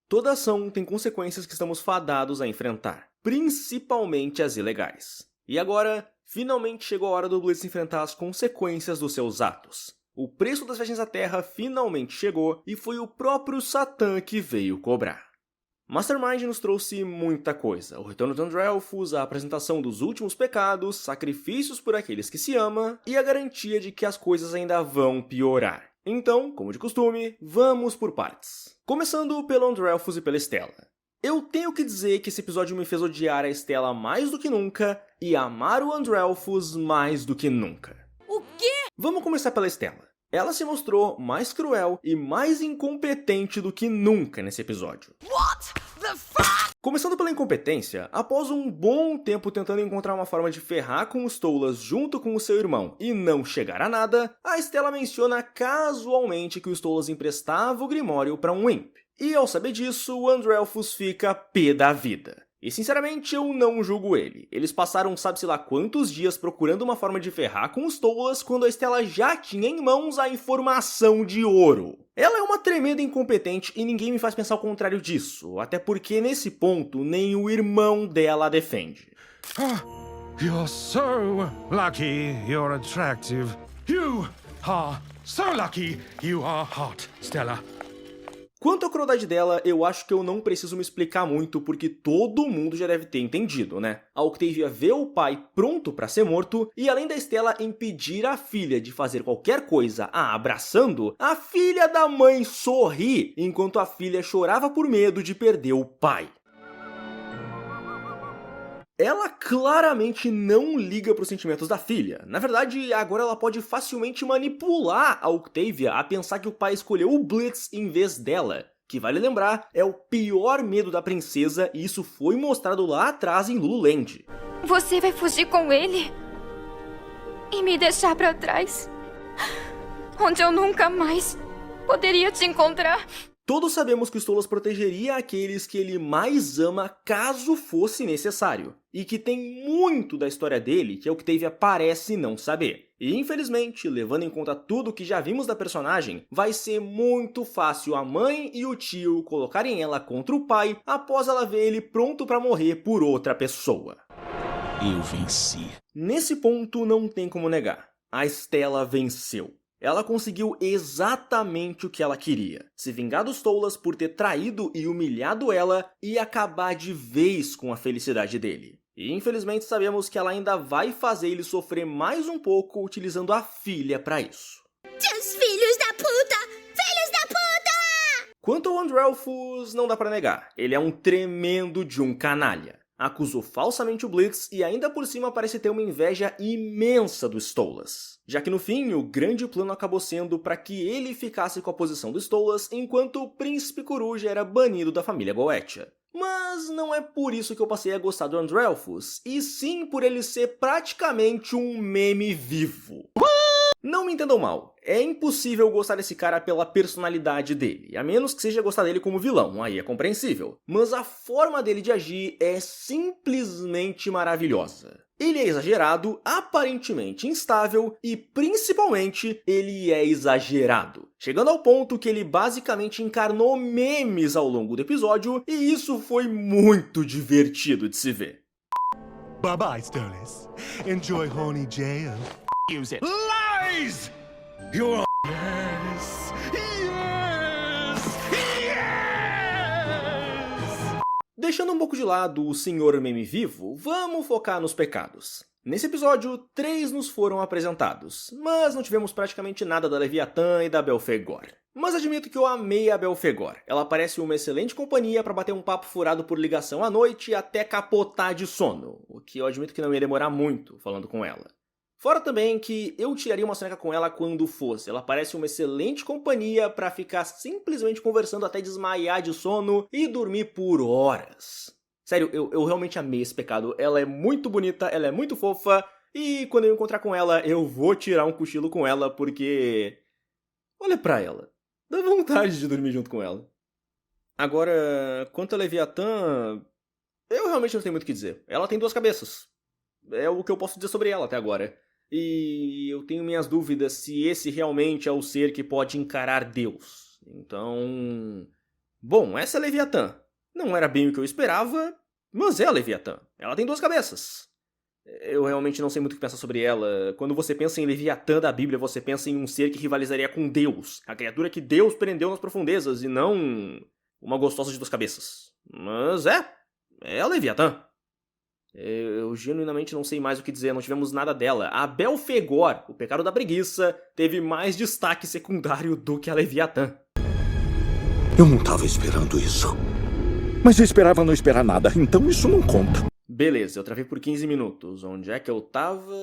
Toda ação tem consequências que estamos fadados a enfrentar, principalmente as ilegais. E agora, finalmente chegou a hora do Blitz enfrentar as consequências dos seus atos. O preço das viagens à Terra finalmente chegou e foi o próprio Satã que veio cobrar. Mastermind nos trouxe muita coisa, o retorno de Andrelfos, a apresentação dos últimos pecados, sacrifícios por aqueles que se ama e a garantia de que as coisas ainda vão piorar. Então, como de costume, vamos por partes. Começando pelo Andrelfos e pela Stella. Eu tenho que dizer que esse episódio me fez odiar a Stella mais do que nunca e amar o Andrelfos mais do que nunca. O quê? Vamos começar pela Stella. Ela se mostrou mais cruel e mais incompetente do que nunca nesse episódio. What the fuck? Começando pela incompetência, após um bom tempo tentando encontrar uma forma de ferrar com os Toulas junto com o seu irmão e não chegar a nada, a Stella menciona casualmente que os Toulas emprestavam o Grimório para um Imp. E ao saber disso, o Andrelfos fica pé da vida. E sinceramente eu não julgo ele. Eles passaram sabe-se lá quantos dias procurando uma forma de ferrar com os Toulas quando a Stella já tinha em mãos a informação de ouro. Ela é uma tremenda incompetente e ninguém me faz pensar o contrário disso, até porque nesse ponto nem o irmão dela a defende. You're so lucky you're attractive. You are so lucky you are hot, Stella. Quanto à crueldade dela, eu acho que eu não preciso me explicar muito, porque todo mundo já deve ter entendido, né? A Octavia vê o pai pronto pra ser morto, e além da Stella impedir a filha de fazer qualquer coisa a abraçando, a filha da mãe sorri, enquanto a filha chorava por medo de perder o pai. Ela claramente não liga para os sentimentos da filha. Na verdade, agora ela pode facilmente manipular a Octavia a pensar que o pai escolheu o Blitz em vez dela. Que, vale lembrar, é o pior medo da princesa e isso foi mostrado lá atrás em Lululand. Você vai fugir com ele? E me deixar pra trás? Onde eu nunca mais poderia te encontrar? Todos sabemos que o Stolas protegeria aqueles que ele mais ama caso fosse necessário, e que tem muito da história dele que a Octavia parece não saber. E infelizmente, levando em conta tudo que já vimos da personagem, vai ser muito fácil a mãe e o tio colocarem ela contra o pai após ela ver ele pronto pra morrer por outra pessoa. Eu venci. Nesse ponto não tem como negar, a Stella venceu. Ela conseguiu exatamente o que ela queria, se vingar dos Toulas por ter traído e humilhado ela e acabar de vez com a felicidade dele. E infelizmente sabemos que ela ainda vai fazer ele sofrer mais um pouco utilizando a filha pra isso. Seus filhos da puta! Filhos da puta! Quanto ao Andrelfos, não dá pra negar, ele é um tremendo de um canalha. Acusou falsamente o Blitz e ainda por cima parece ter uma inveja imensa dos Toulas. Já que no fim, o grande plano acabou sendo para que ele ficasse com a posição dos Toulas enquanto o Príncipe Coruja era banido da família Goetia. Mas não é por isso que eu passei a gostar do Andrelfos, e sim por ele ser praticamente um meme vivo. Não me entendam mal, é impossível gostar desse cara pela personalidade dele, a menos que seja gostar dele como vilão, aí é compreensível. Mas a forma dele de agir é simplesmente maravilhosa. Ele é exagerado, aparentemente instável e, principalmente, ele é exagerado. Chegando ao ponto que ele basicamente encarnou memes ao longo do episódio e isso foi muito divertido de se ver. Bye bye, Stolas. Enjoy horny jail. Use it. Lies! You're... Yes! Yes! Yes! Deixando um pouco de lado o senhor meme vivo, vamos focar nos pecados. Nesse episódio, 3 nos foram apresentados, mas não tivemos praticamente nada da Leviatã e da Belphegor. Mas admito que eu amei a Belphegor. Ela parece uma excelente companhia para bater um papo furado por ligação à noite até capotar de sono, o que eu admito que não ia demorar muito falando com ela. Fora também que eu tiraria uma soneca com ela quando fosse. Ela parece uma excelente companhia pra ficar simplesmente conversando até desmaiar de sono e dormir por horas. Sério, eu realmente amei esse pecado. Ela é muito bonita, ela é muito fofa e quando eu encontrar com ela, eu vou tirar um cochilo com ela porque... olha pra ela. Dá vontade de dormir junto com ela. Agora, quanto a Leviatã... eu realmente não tenho muito o que dizer. Ela tem 2 cabeças. É o que eu posso dizer sobre ela até agora. E eu tenho minhas dúvidas se esse realmente é o ser que pode encarar Deus. Então, Bom, essa é a Leviatã. Não era bem o que eu esperava, mas é a Leviatã. Ela tem 2 cabeças. Eu realmente não sei muito o que pensar sobre ela. Quando você pensa em Leviatã da Bíblia, você pensa em um ser que rivalizaria com Deus. A criatura que Deus prendeu nas profundezas, e não uma gostosa de 2 cabeças. Mas é a Leviatã. Eu genuinamente não sei mais o que dizer, não tivemos nada dela. A Belfegor, o pecado da preguiça, teve mais destaque secundário do que a Leviatã. Eu não tava esperando isso. Mas eu esperava não esperar nada, então isso não conta. Beleza, eu travei por 15 minutos. Onde é que eu tava?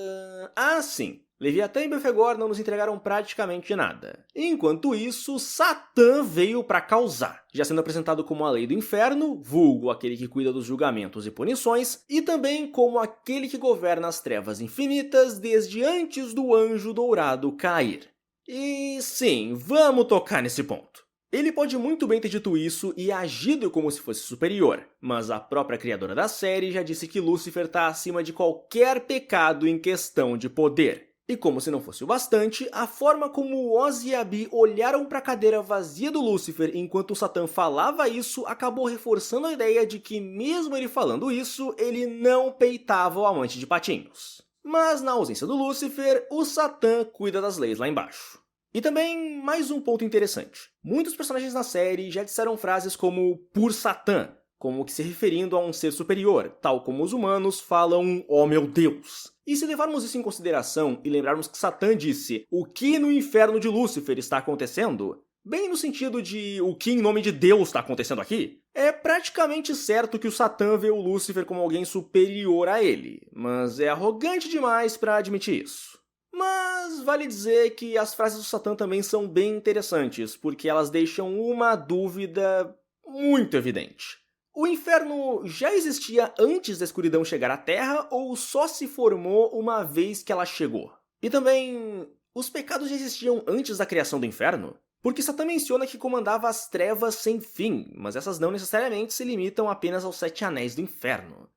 Ah, sim. Leviatã e Belfegor não nos entregaram praticamente nada. Enquanto isso, Satã veio pra causar, já sendo apresentado como a lei do inferno, vulgo aquele que cuida dos julgamentos e punições, e também como aquele que governa as trevas infinitas desde antes do anjo dourado cair. E sim, vamos tocar nesse ponto. Ele pode muito bem ter dito isso e agido como se fosse superior, mas a própria criadora da série já disse que Lúcifer está acima de qualquer pecado em questão de poder. E como se não fosse o bastante, a forma como Oz e Abi olharam para a cadeira vazia do Lúcifer enquanto o Satã falava isso acabou reforçando a ideia de que mesmo ele falando isso, ele não peitava o amante de patinhos. Mas na ausência do Lúcifer, o Satã cuida das leis lá embaixo. E também, mais um ponto interessante. Muitos personagens na série já disseram frases como por Satã, como que se referindo a um ser superior, tal como os humanos falam "Oh meu Deus". E se levarmos isso em consideração e lembrarmos que Satã disse "O que no inferno de Lúcifer está acontecendo?", bem no sentido de "O que em nome de Deus está acontecendo aqui?", é praticamente certo que o Satã vê o Lúcifer como alguém superior a ele, mas é arrogante demais para admitir isso. Mas vale dizer que as frases do Satã também são bem interessantes, porque elas deixam uma dúvida muito evidente. O inferno já existia antes da escuridão chegar à Terra ou só se formou uma vez que ela chegou? E também, os pecados já existiam antes da criação do inferno? Porque Satã menciona que comandava as trevas sem fim, mas essas não necessariamente se limitam apenas aos 7 anéis do inferno.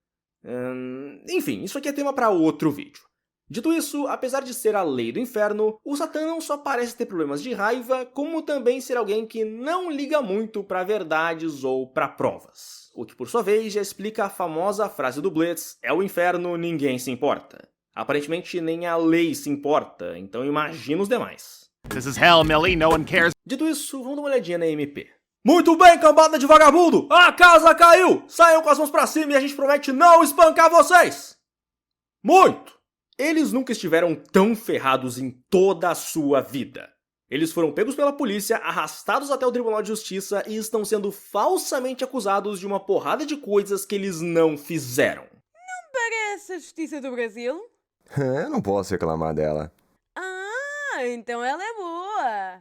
Enfim, isso aqui é tema para outro vídeo. Dito isso, apesar de ser a lei do inferno, o Satã não só parece ter problemas de raiva, como também ser alguém que não liga muito para verdades ou para provas. O que por sua vez já explica a famosa frase do Blitz, "É o inferno, ninguém se importa". Aparentemente nem a lei se importa, então imagina os demais. This is hell, Millie. No one cares. Dito isso, vamos dar uma olhadinha na MP. Muito bem, cambada de vagabundo! A casa caiu! Saiam com as mãos pra cima e a gente promete não espancar vocês! Muito! Eles nunca estiveram tão ferrados em toda a sua vida. Eles foram pegos pela polícia, arrastados até o Tribunal de Justiça e estão sendo falsamente acusados de uma porrada de coisas que eles não fizeram. Não parece a Justiça do Brasil? Eu não posso reclamar dela. Ah, então ela é boa.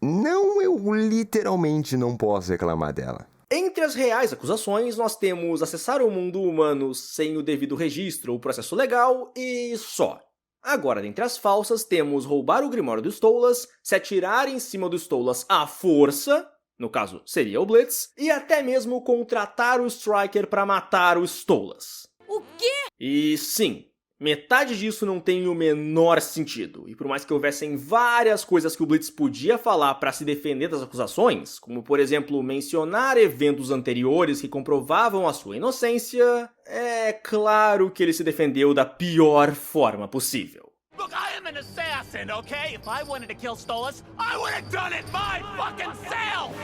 Não, eu literalmente não posso reclamar dela. Entre as reais acusações, nós temos acessar o mundo humano sem o devido registro ou processo legal e só. Agora, dentre as falsas, temos roubar o Grimório do Stolas, se atirar em cima do Stolas à força, no caso seria o Blitz, e até mesmo contratar o Striker para matar o Stolas. O quê? E sim, metade disso não tem o menor sentido, e por mais que houvessem várias coisas que o Blitz podia falar para se defender das acusações, como por exemplo mencionar eventos anteriores que comprovavam a sua inocência, é claro que ele se defendeu da pior forma possível. Look, I am an assassin, okay? If I wanted to kill Stolas, I would have done it my fucking self!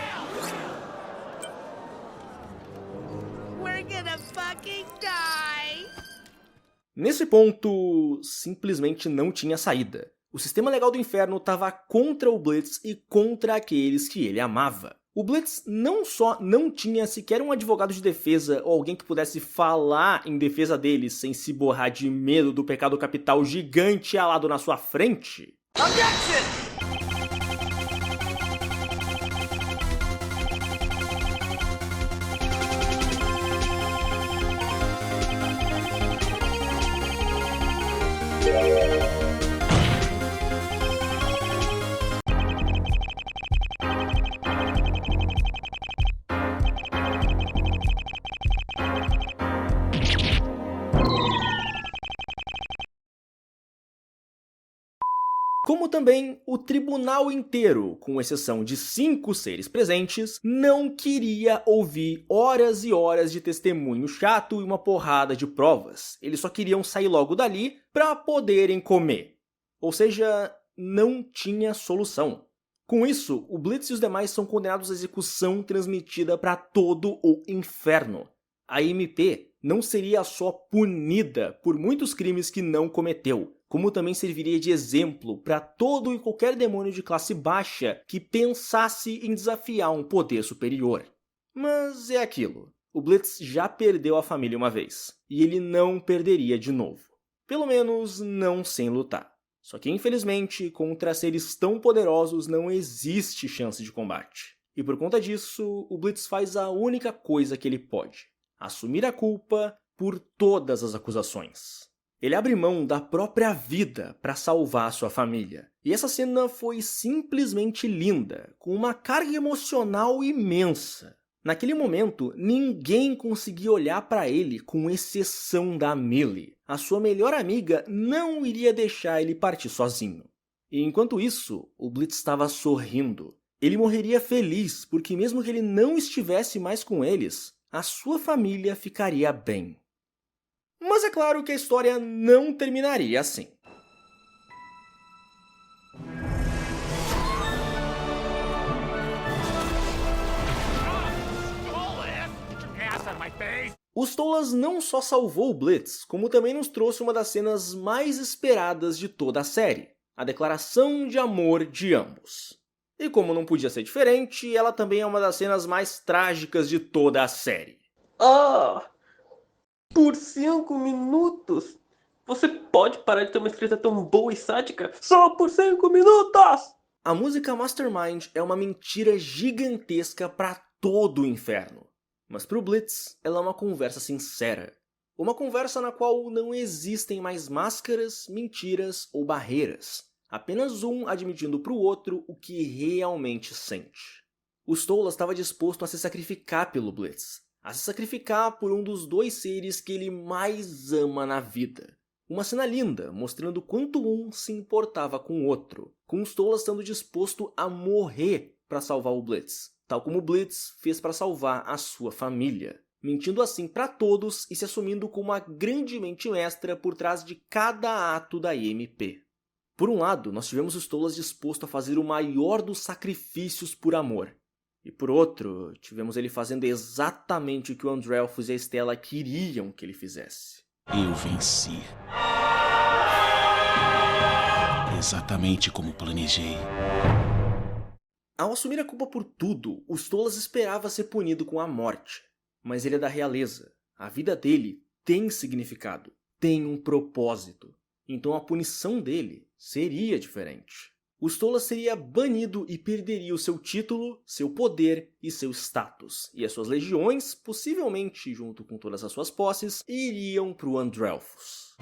We're gonna fucking die! Nesse ponto, simplesmente não tinha saída. O sistema legal do inferno estava contra o Blitz e contra aqueles que ele amava. O Blitz não só não tinha sequer um advogado de defesa ou alguém que pudesse falar em defesa dele sem se borrar de medo do pecado capital gigante alado na sua frente. Objection! Como também o tribunal inteiro, com exceção de 5 seres presentes, não queria ouvir horas e horas de testemunho chato e uma porrada de provas. Eles só queriam sair logo dali para poderem comer. Ou seja, não tinha solução. Com isso, o Blitz e os demais são condenados à execução transmitida para todo o inferno. A MP não seria só punida por muitos crimes que não cometeu, como também serviria de exemplo para todo e qualquer demônio de classe baixa que pensasse em desafiar um poder superior. Mas é aquilo, o Blitz já perdeu a família uma vez, e ele não perderia de novo. Pelo menos não sem lutar. Só que infelizmente, contra seres tão poderosos não existe chance de combate. E por conta disso, o Blitz faz a única coisa que ele pode: assumir a culpa por todas as acusações. Ele abre mão da própria vida para salvar sua família. E essa cena foi simplesmente linda, com uma carga emocional imensa. Naquele momento, ninguém conseguia olhar para ele com exceção da Millie. A sua melhor amiga não iria deixar ele partir sozinho. E enquanto isso, o Blitz estava sorrindo. Ele morreria feliz, porque mesmo que ele não estivesse mais com eles, a sua família ficaria bem. Mas é claro que a história não terminaria assim. O Stolas não só salvou o Blitz, como também nos trouxe uma das cenas mais esperadas de toda a série, a declaração de amor de ambos. E como não podia ser diferente, ela também é uma das cenas mais trágicas de toda a série. Por 5 minutos? Você pode parar de ter uma escrita tão boa e sádica? Só por 5 minutos! A música Mastermind é uma mentira gigantesca para todo o inferno. Mas pro Blitz, ela é uma conversa sincera. Uma conversa na qual não existem mais máscaras, mentiras ou barreiras. Apenas um admitindo pro outro o que realmente sente. O Stolas estava disposto a se sacrificar pelo Blitz. A se sacrificar por um dos 2 seres que ele mais ama na vida. Uma cena linda, mostrando quanto um se importava com o outro. Com o Stolas estando disposto a morrer para salvar o Blitz. Tal como o Blitz fez para salvar a sua família, mentindo assim para todos e se assumindo como a grande mente mestra por trás de cada ato da IMP. Por um lado, nós tivemos o Stolas disposto a fazer o maior dos sacrifícios por amor, e por outro, tivemos ele fazendo exatamente o que o Andrelfos e a Stella queriam que ele fizesse. Eu venci. Exatamente como planejei. Ao assumir a culpa por tudo, o Stolas esperava ser punido com a morte. Mas ele é da realeza. A vida dele tem significado, tem um propósito. Então a punição dele seria diferente. O Stolas seria banido e perderia o seu título, seu poder e seu status. E as suas legiões, possivelmente junto com todas as suas posses, iriam para o Andrelfos.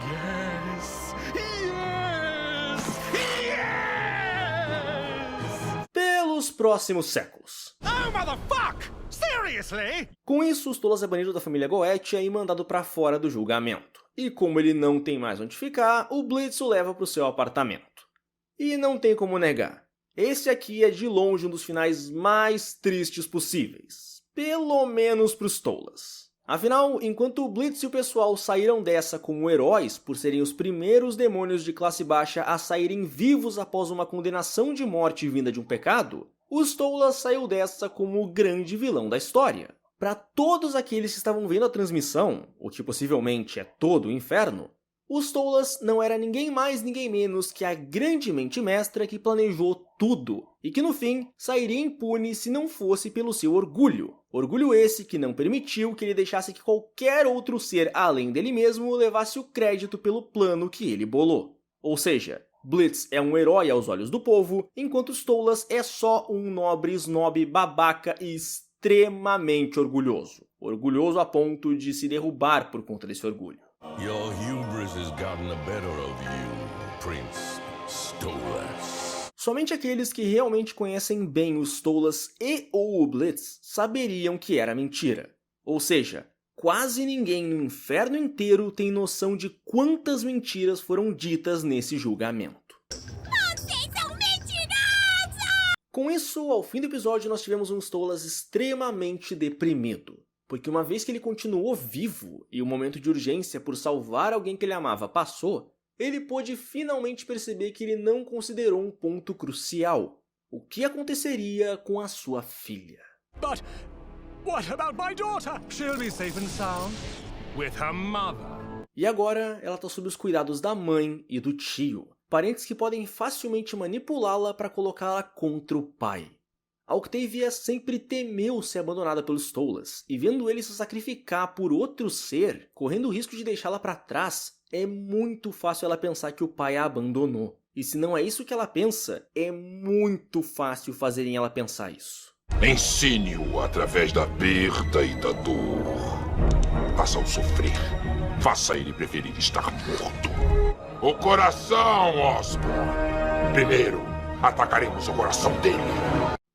Pelos próximos séculos. Oh, motherfuck! Seriously? Com isso, o Stolas é banido da família Goetia e mandado para fora do julgamento. E como ele não tem mais onde ficar, o Blitz o leva para o seu apartamento. E não tem como negar, esse aqui é de longe um dos finais mais tristes possíveis. Pelo menos para os Stolas. Afinal, enquanto o Blitz e o pessoal saíram dessa como heróis por serem os primeiros demônios de classe baixa a saírem vivos após uma condenação de morte vinda de um pecado, o Stolas saiu dessa como o grande vilão da história. Para todos aqueles que estavam vendo a transmissão, o que possivelmente é todo o inferno, o Stolas não era ninguém mais ninguém menos que a grande mente mestra que planejou tudo, e que no fim sairia impune se não fosse pelo seu orgulho. Orgulho esse que não permitiu que ele deixasse que qualquer outro ser além dele mesmo levasse o crédito pelo plano que ele bolou. Ou seja, Blitz é um herói aos olhos do povo, enquanto Stolas é só um nobre snob babaca e extremamente orgulhoso. Orgulhoso a ponto de se derrubar por conta desse orgulho. Your hubris has gotten the better of you, Prince Stolas. Somente aqueles que realmente conhecem bem os Stolas e ou o Blitz saberiam que era mentira. Ou seja, quase ninguém no inferno inteiro tem noção de quantas mentiras foram ditas nesse julgamento. Você Com isso, ao fim do episódio, nós tivemos um Stolas extremamente deprimido, porque uma vez que ele continuou vivo e o momento de urgência por salvar alguém que ele amava passou, ele pôde finalmente perceber que ele não considerou um ponto crucial: o que aconteceria com a sua filha. But what about my daughter? She'll be safe and sound with her mother. E agora, ela está sob os cuidados da mãe e do tio, parentes que podem facilmente manipulá-la para colocá-la contra o pai. A Octavia sempre temeu ser abandonada pelos Stolas, e vendo ele se sacrificar por outro ser, correndo o risco de deixá-la para trás, é muito fácil ela pensar que o pai a abandonou. E se não é isso que ela pensa, é muito fácil fazerem ela pensar isso. Ensine-o através da perda e da dor. Faça-o sofrer. Faça ele preferir estar morto. O coração, Osborn. Primeiro, atacaremos o coração dele.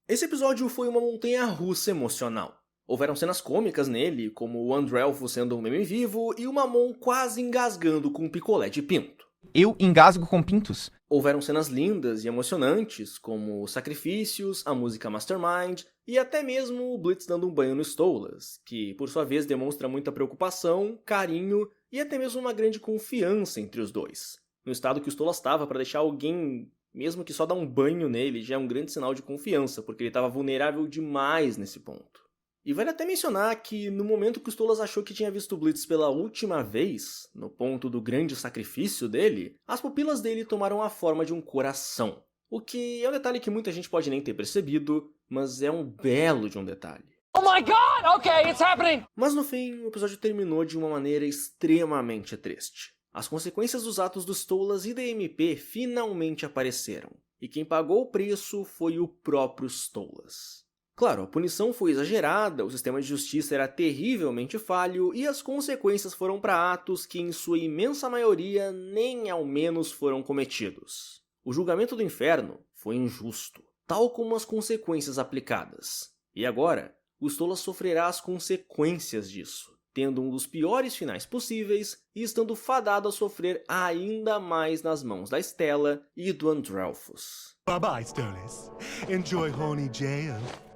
Esse episódio foi uma montanha-russa emocional. Houveram cenas cômicas nele, como o Andrelfo sendo um meme vivo e o Mamon quase engasgando com um picolé de pinto. Eu engasgo com pintos? Houveram cenas lindas e emocionantes, como os sacrifícios, a música Mastermind e até mesmo o Blitz dando um banho no Stolas, que por sua vez demonstra muita preocupação, carinho e até mesmo uma grande confiança entre os dois. No estado que o Stolas estava para deixar alguém, mesmo que só dar um banho nele, já é um grande sinal de confiança, porque ele estava vulnerável demais nesse ponto. E vale até mencionar que no momento que o Stolas achou que tinha visto o Blitz pela última vez, no ponto do grande sacrifício dele, as pupilas dele tomaram a forma de um coração. O que é um detalhe que muita gente pode nem ter percebido, mas é um belo de um detalhe. Oh my god! Okay, it's happening! Mas no fim, o episódio terminou de uma maneira extremamente triste. As consequências dos atos dos Stolas e da MP finalmente apareceram, e quem pagou o preço foi o próprio Stolas. Claro, a punição foi exagerada, o sistema de justiça era terrivelmente falho e as consequências foram para atos que, em sua imensa maioria, nem ao menos foram cometidos. O julgamento do inferno foi injusto, tal como as consequências aplicadas. E agora, o Stolas sofrerá as consequências disso, tendo um dos piores finais possíveis e estando fadado a sofrer ainda mais nas mãos da Stella e do Andrelfos. Bye-bye, Stolas. Enjoy horny jail.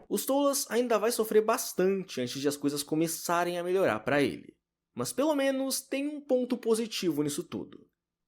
O Stolas ainda vai sofrer bastante antes de as coisas começarem a melhorar para ele. Mas pelo menos tem um ponto positivo nisso tudo.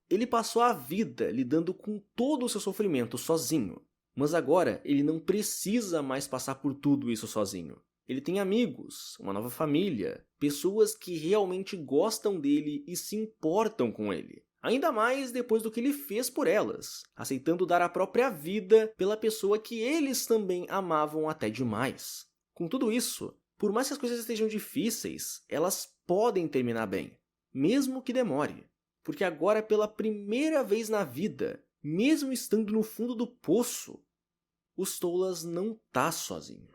Ele passou a vida lidando com todo o seu sofrimento sozinho. Mas agora ele não precisa mais passar por tudo isso sozinho. Ele tem amigos, uma nova família, pessoas que realmente gostam dele e se importam com ele. Ainda mais depois do que ele fez por elas, aceitando dar a própria vida pela pessoa que eles também amavam até demais. Com tudo isso, por mais que as coisas estejam difíceis, elas podem terminar bem, mesmo que demore. Porque agora, pela primeira vez na vida, mesmo estando no fundo do poço, o Stolas não tá sozinho.